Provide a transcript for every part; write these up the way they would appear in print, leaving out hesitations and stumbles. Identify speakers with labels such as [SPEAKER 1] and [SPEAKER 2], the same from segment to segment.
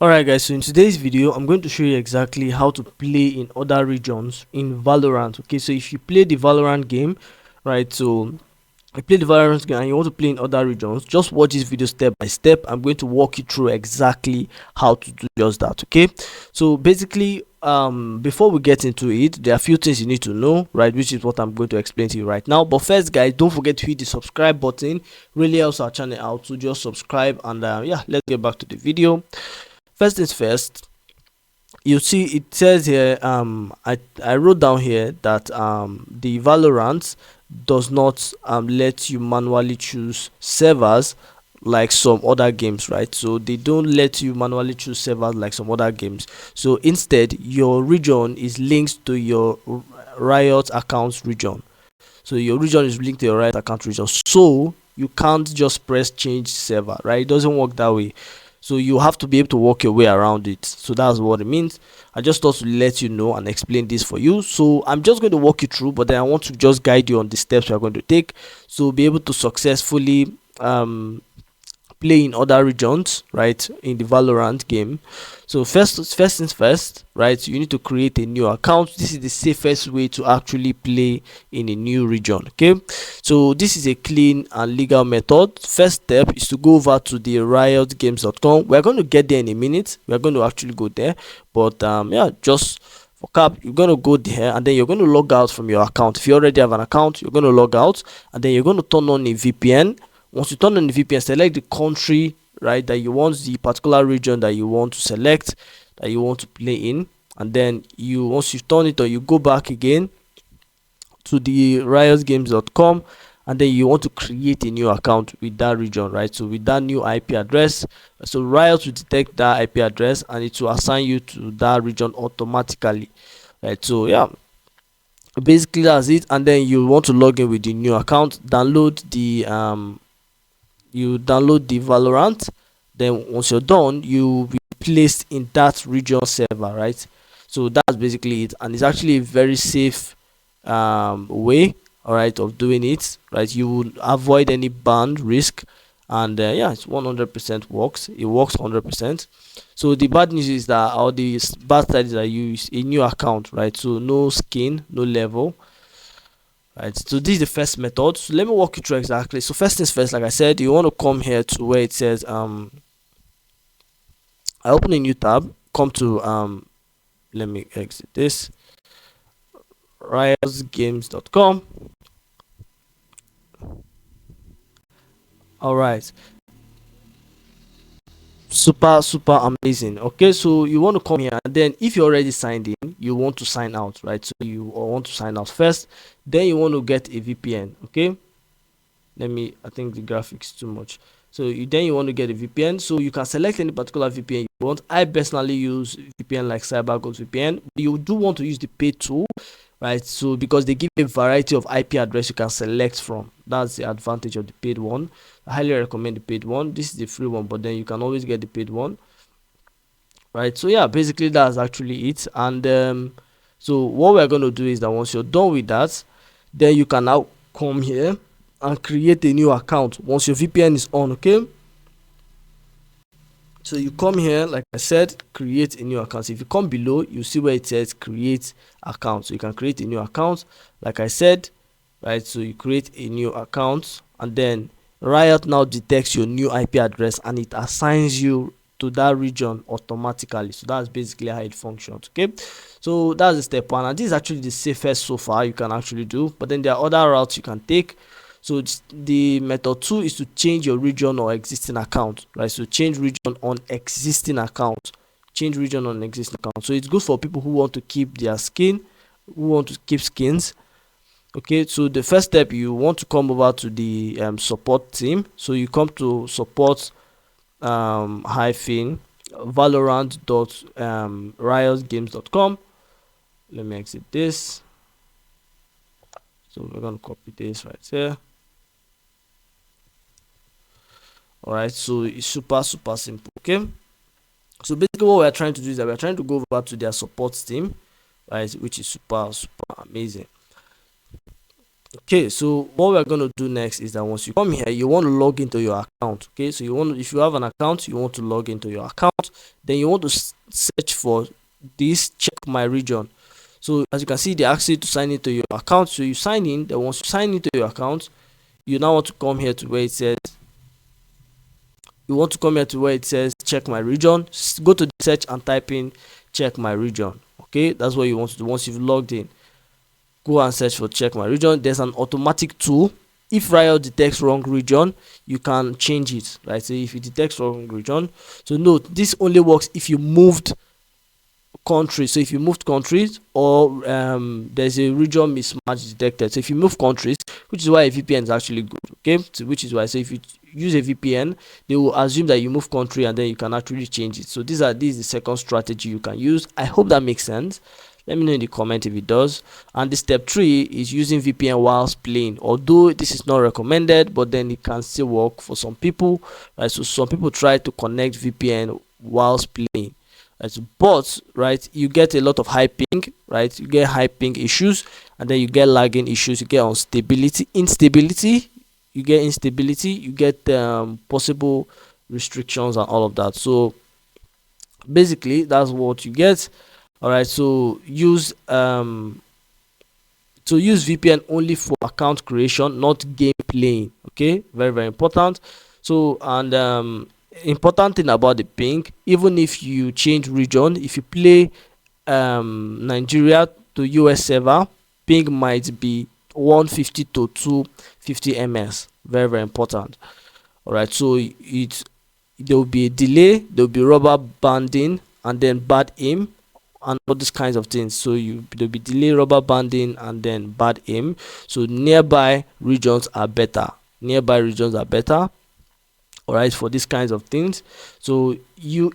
[SPEAKER 1] Alright guys, so in today's video I'm going to show you exactly how to play in other regions in Valorant. Okay, so if you play the Valorant game, right, so you play the Valorant game and you want to play in other regions, just watch this video step by step. I'm going to walk you through exactly how to do just that. Okay, so basically before we get into it, there are a few things you need to know, right, which is what I'm going to explain to you right now. But first guys, don't forget to hit the subscribe button. Really helps our channel out, so just subscribe. And yeah, let's get back to the video. First things first, you see it says here, I wrote down here that the Valorant does not let you manually choose servers like some other games, right? So they don't let you manually choose servers like some other games. So instead your region is linked to your Riot account region. So your region is linked to your Riot account region, so you can't just press change server, right? It doesn't work that way. So you have to be able to work your way around it. So that's what it means. I just thought to let you know and explain this for you. So I'm just going to walk you through, but then I want to just guide you on the steps we are going to take, so be able to successfully play in other regions, right, in the Valorant game. So first things first, right, you need to create a new account. This is the safest way to actually play in a new region. Okay, so this is a clean and legal method. First step is to go over to the riotgames.com. We're going to get there in a minute. We're going to actually go there, but yeah, just for cap, you're going to go there and then you're going to log out from your account. If you already have an account, you're going to log out and then you're going to turn on a VPN. Once you turn on the VPN, select the country, right, that you want, the particular region that you want to select, that you want to play in. And then you, once you've done it, or you go back again to the riotgames.com, and then you want to create a new account with that region, right? So with that new IP address, so Riot will detect that IP address and it will assign you to that region automatically, right? So yeah, basically that's it. And then you want to log in with the new account, download the Valorant. Then once you're done, you will be placed in that region server, right? So that's basically it, and it's actually a very safe way, all right, of doing it, right? You will avoid any ban risk. And yeah, it's 100% works. It works 100%. So the bad news is that, or the bad side is that you use a new account, right? So no skin, no level, right? So this is the first method. So let me walk you through exactly. So first things first, like I said, you want to come here to where it says I open a new tab, come to let me exit this, riotgames.com. All right, super amazing. Okay, so you want to come here and then if you're already signed in, you want to sign out, right? So you want to sign out first, then you want to get a VPN. Okay, let me, I think the graphics too much. So then you want to get a VPN, so you can select any particular VPN you want. I personally use VPN like CyberGhost VPN. You do want to use the paid tool, right? So because they give a variety of IP address you can select from. That's the advantage of the paid one. I highly recommend the paid one. This is the free one, but then you can always get the paid one, right? So yeah, basically that's actually it. And so what we're going to do is that once you're done with that, then you can now come here and create a new account once your VPN is on. Okay, so you come here, like I said, create a new account. So if you come below, you see where it says create account. So you can create a new account, like I said, right? So you create a new account and then Riot now detects your new IP address and it assigns you to that region automatically. So that's basically how it functions. Okay, so that's the step one, and this is actually the safest so far you can actually do, but then there are other routes you can take. So the method 2 is to change your region or existing account, right? So change region on existing account, change region on existing account. So it's good for people who want to keep their skin, who want to keep skins. Okay, so the first step, you want to come over to the support team. So you come to support hyphen valorant dot riotgames.com. Let me exit this. So we're going to copy this right here. All right, so it's super simple. Okay, so basically what we're trying to do is that we're trying to go over to their support team, right, which is super amazing. Okay, so what we're going to do next is that once you come here, you want to log into your account. Okay, so you want to, if you have an account, you want to log into your account. Then you want to search for this check my region. So as you can see, they ask you to sign into your account. So you sign in. Then once you sign into your account, you now want to come here to where it says check my region. Go to the search and type in check my region. Okay, that's what you want to do once you've logged in. Go and search for check my region. There's an automatic tool. If Riot detects wrong region, you can change it, right? So if it detects wrong region, so note this only works if you moved countries. So if you moved countries, or there's a region mismatch detected. So if you move countries, which is why a VPN is actually good, okay? So which is why, so if you use a VPN, they will assume that you move country and then you can actually change it. So this is the second strategy you can use. I hope that makes sense. Let me know in the comment if it does. And the step 3 is using VPN whilst playing. Although this is not recommended, but then it can still work for some people, right? So some people try to connect VPN whilst playing, right? But right, you get a lot of high ping, right? You get high ping issues, and then you get lagging issues, you get instability, you get possible restrictions and all of that. So basically that's what you get. All right, so use VPN only for account creation, not game playing. Okay, very very important. So, and important thing about the ping, even if you change region, if you play Nigeria to US server, ping might be 150 to 250 ms. Very very important. All right, so there will be a delay, there will be rubber banding, and then bad aim, and all these kinds of things. So there'll be delay, rubber banding, and then bad aim. So nearby regions are better. All right, for these kinds of things. So EU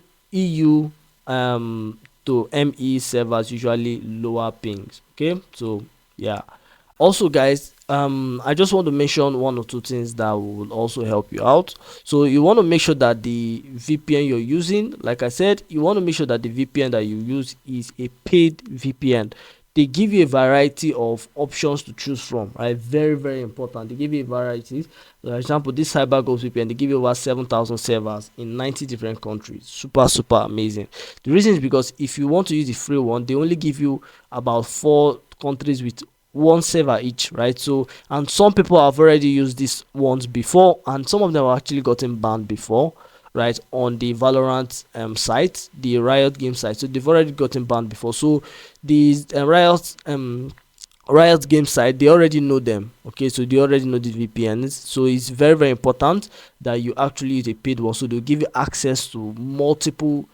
[SPEAKER 1] to ME servers usually lower pings. Okay, so yeah. Also guys, I just want to mention one or two things that will also help you out. So you want to make sure that the VPN you're using, like I said, you want to make sure that the VPN that you use is a paid VPN. They give you a variety of options to choose from, right? Very very important. They give you a variety. For example, this CyberGhost VPN, they give you over 7,000 servers in 90 different countries. Super super amazing. The reason is because if you want to use the free one, they only give you about 4 countries with one server each, right? So, and some people have already used these ones before, and some of them have actually gotten banned before, right? On the Valorant site, the Riot game site. So they've already gotten banned before. So these Riot game site, they already know them. Okay, so they already know the VPNs. So it's very very important that you actually use a paid one. So they'll give you access to multiple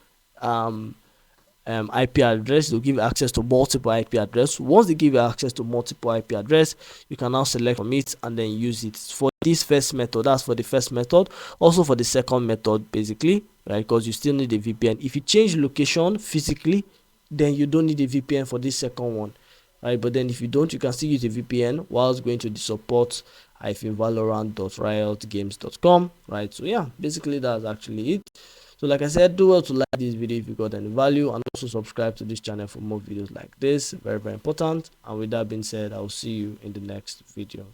[SPEAKER 1] IP address. They'll give you access to multiple IP address. Once they give you access to multiple IP address, you can now select from it and then use it for this first method. That's for the first method. Also for the second method, basically, right? Because you still need a VPN. If you change location physically, then you don't need a VPN for this second one, right? But then if you don't, you can still use a VPN whilst going to the support valorant.riotgames.com, right? So yeah, basically that's actually it. So like I said, do well to like this video if you got any value, and also subscribe to this channel for more videos like this. Very very important. And with that being said, I'll see you in the next video.